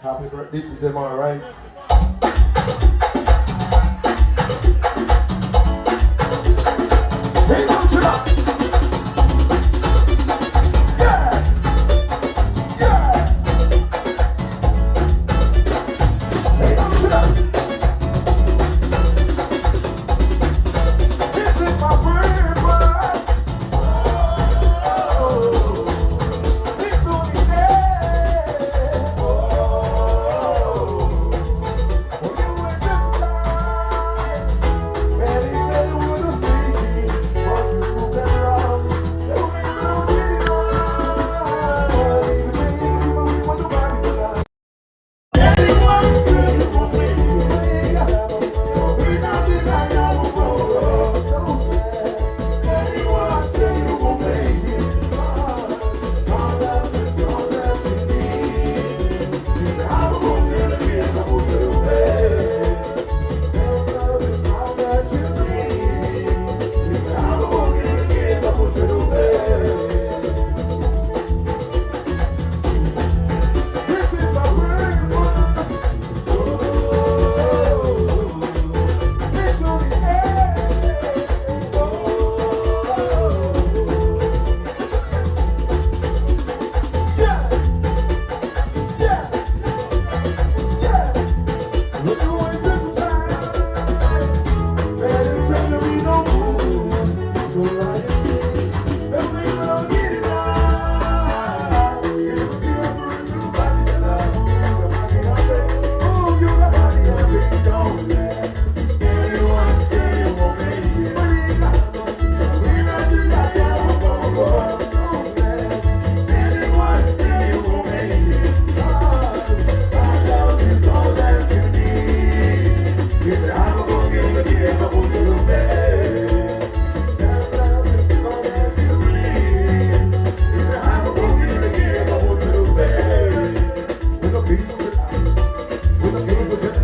Happy birthday to them, all right? Hey, don't you know? Yeah! Yeah! Hey, don't you know? This is my purpose. Oh, it's only there. Oh, you were just like, man, he said it was a freaky, but you proved that wrong. Never make it on the line. Even we want to buy it tonight. Anyone say you won't make it. We not think I am a pro. Don't let anyone say you won't make it. All that is all that you need. I'm gonna get the most of it. Love is all that you need. I'm gonna get the most of it. This is my purpose. It's only air. Yeah, yeah, yeah. We're doing this time. Man, it's time to be no fool. So like I said, everything gonna get it now. Get what you have for you, body and love. You got body happy, don't let anyone say you won't make it. We not do that, don't let anyone say you won't make it. My love is all that you need. If I'm gonna give a boost to the bed, that love is all that you need. If I'm gonna give a boost to the bed, we're gonna be tonight. We're gonna be tonight.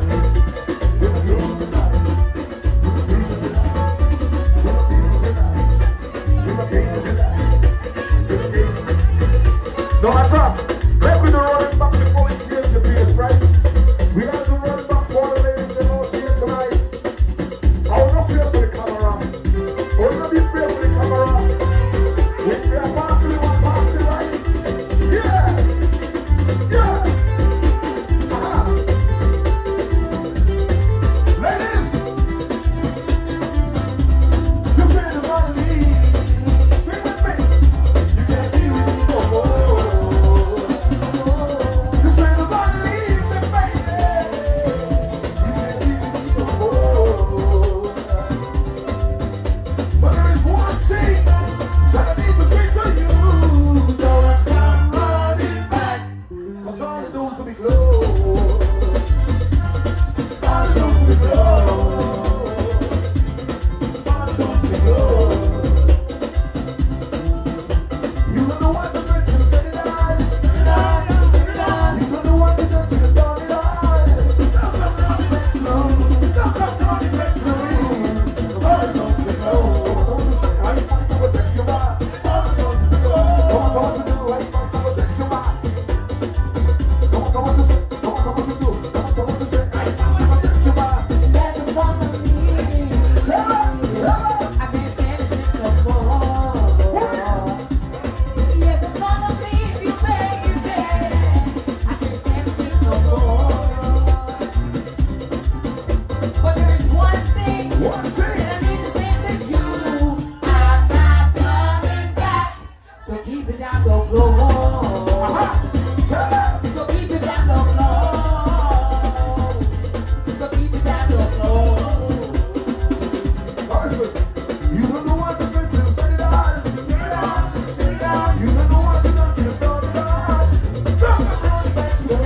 We're gonna be tonight. We're gonna be tonight. We're gonna be tonight. We're gonna be tonight. We're gonna be tonight. No, that's right. Let's do the running back before we change the pace, right? We gotta do running back for the ladies and all here tonight. I will not fear for the camera. I will not be afraid for the camera. We are party, we want party, right? Yeah! Yeah! Aha! Ladies! You feel the body. Sing with me. You can't be with me no more. keep it down the floor. So keep it down the floor. So keep it down the floor. You don't know what to say to set it on. Set it on. You don't know what to do to throw it on. Drop it on the back slow.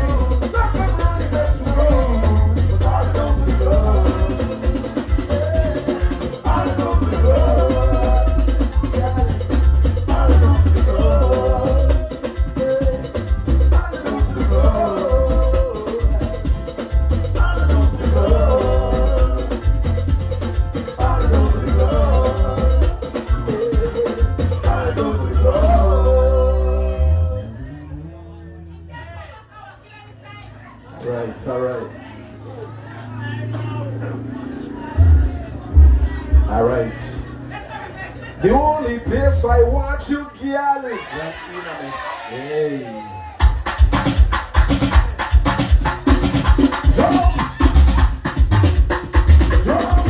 Drop it on the back slow. But all it knows is love. All it knows is love. All it knows is love. All it knows is love. All it knows is love. All it knows is love. All it knows is love. Right, all right. All right. The only place I want you, girl. Hey. Jump. Jump.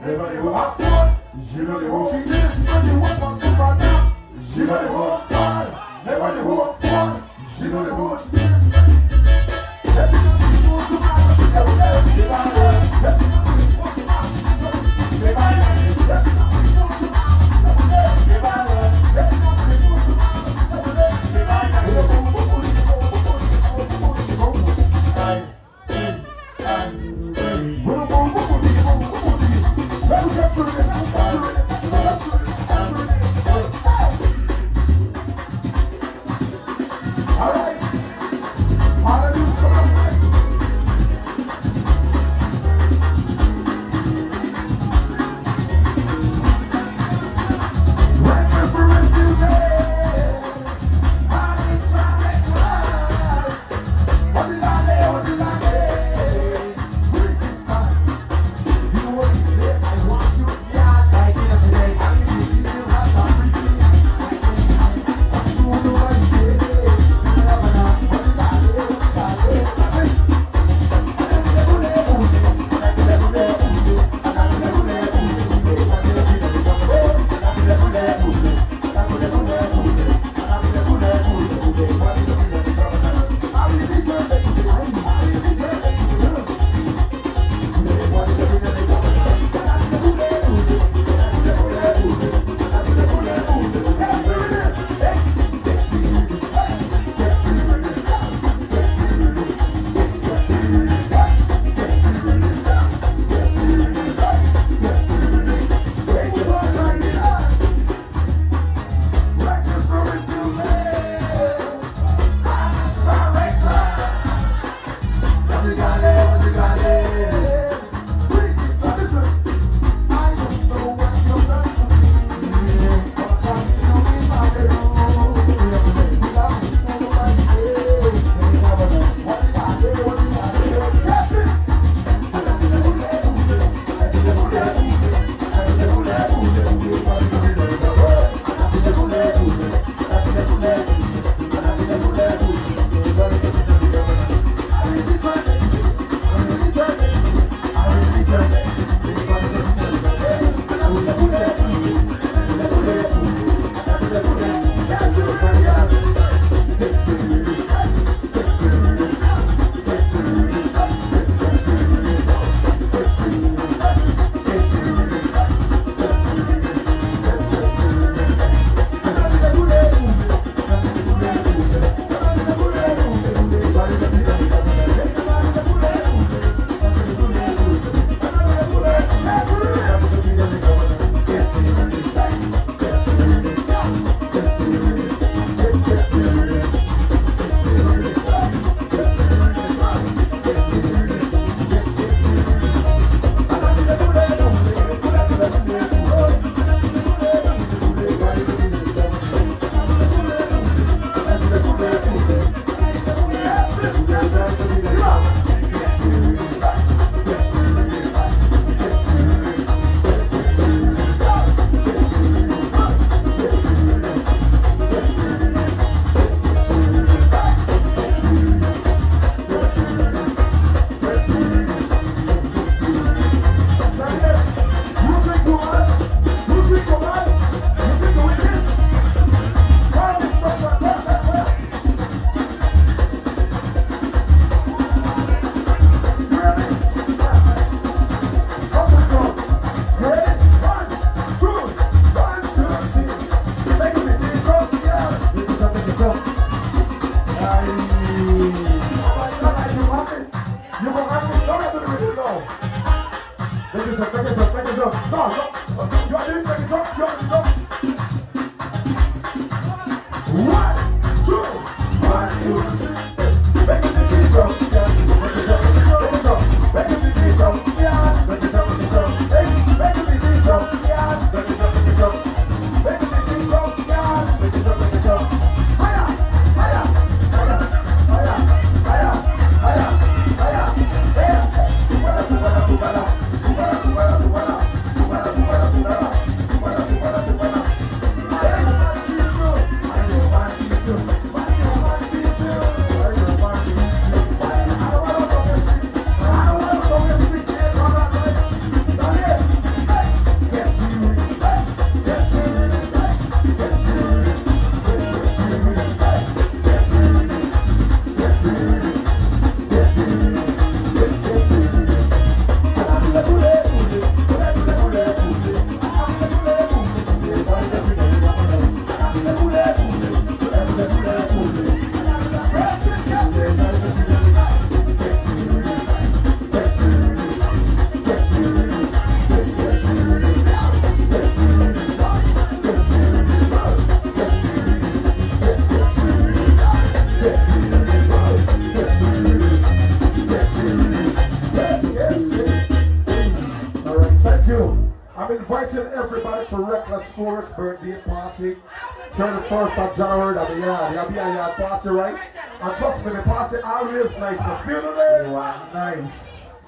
Never the walk forward. You know the walk. She did it, but the walk was so far down. You know the walk forward. Never the walk forward. You know the walk. She did it, but let's see what we do to my house. Never let us get out of it. Let's see what we do to my house. Never let us get out of it. Let's see what we do to my house. Never let us get out of it. Let's see what we do to my house. Never let us get out of it. I'm inviting everybody to Reckless Forest birthday party, 31st of January. There'll be a yard party, right? And trust me, the party always nice. So see you today. Wow, nice.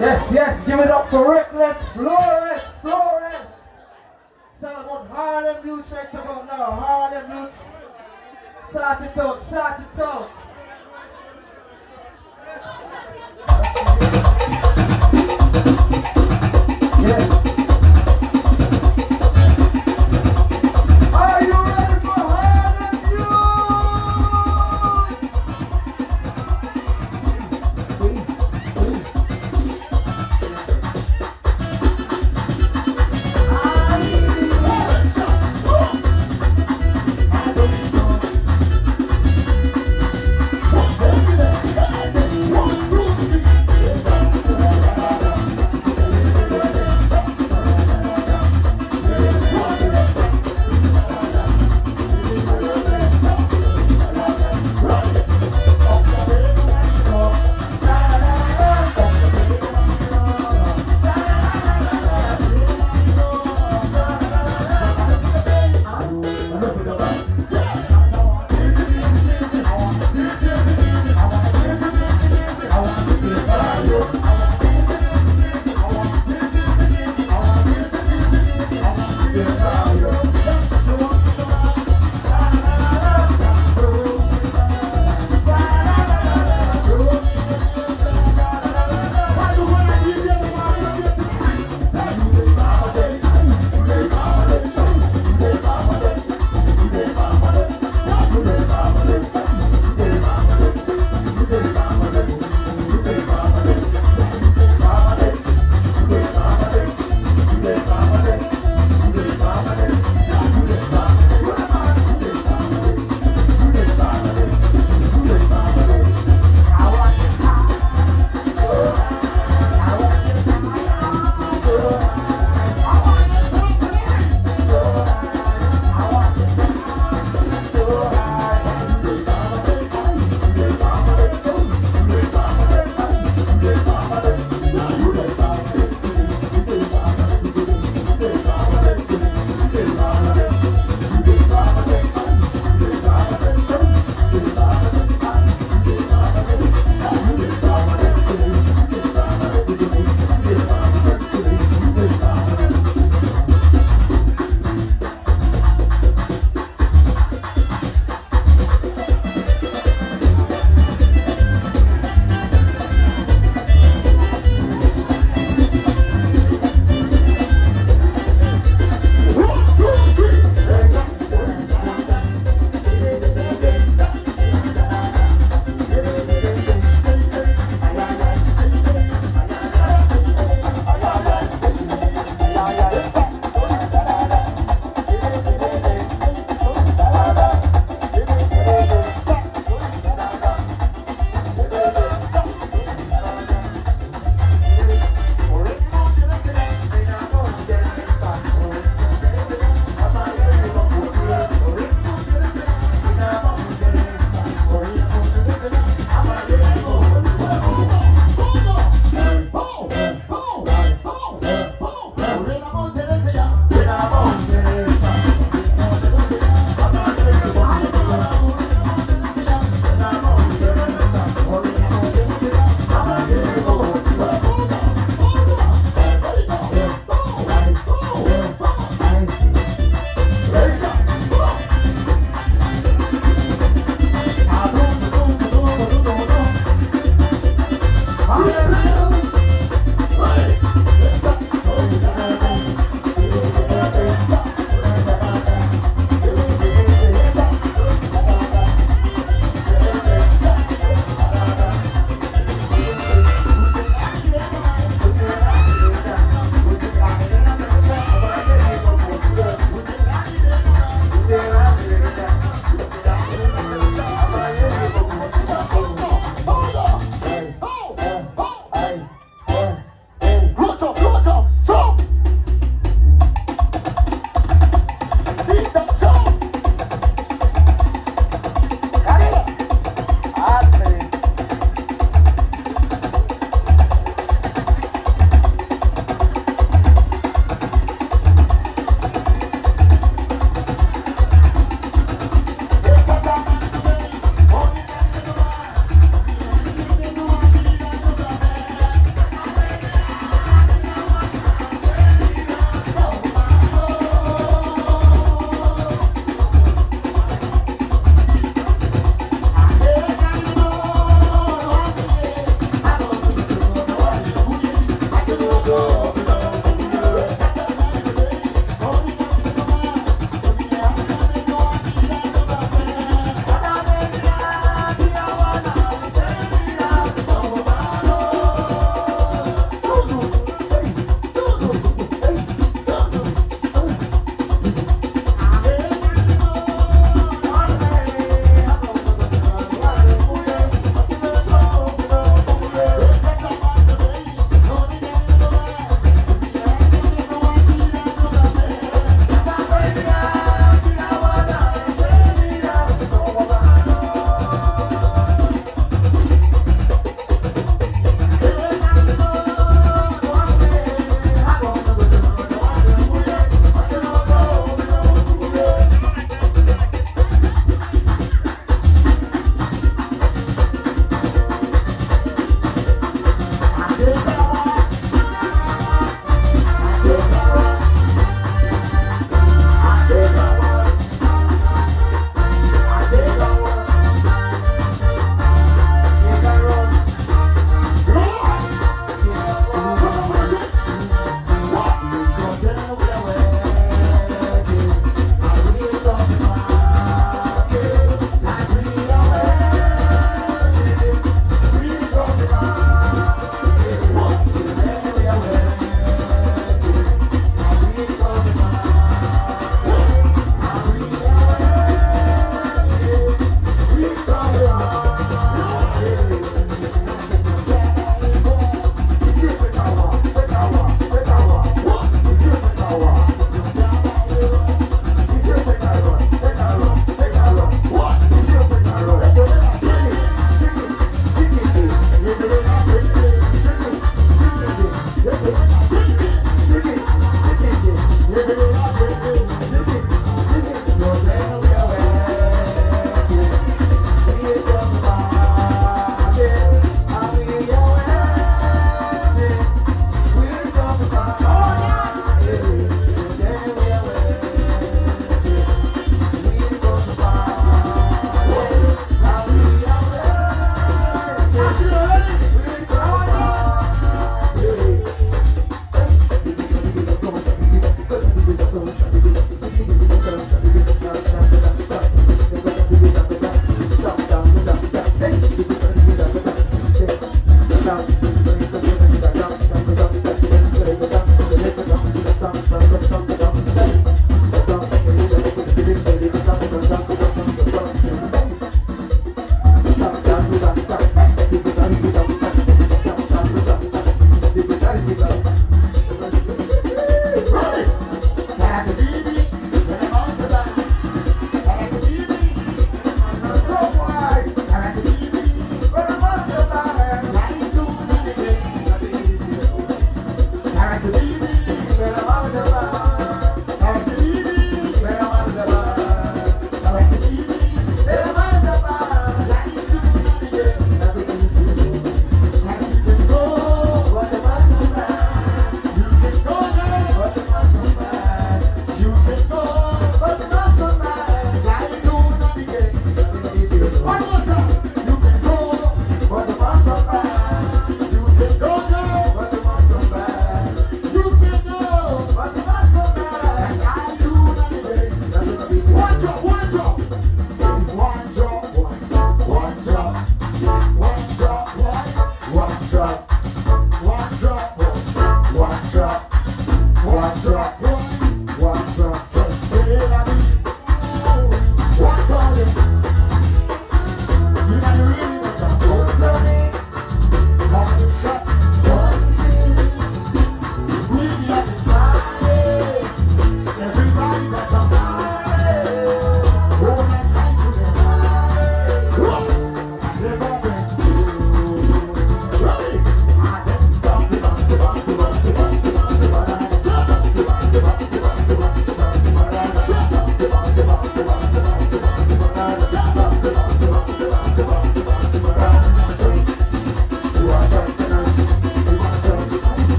Yes, yes, give it up for Reckless Flores. It's all about Harlem Youth right about now. Harlem Youth. Start it out. Yeah. Are you ready for Harlem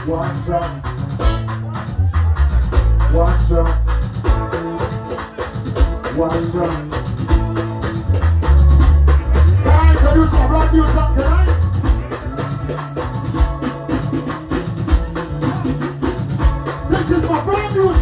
One shot. One shot. One shot. Guys, can you come rock you up tonight? This is my brand new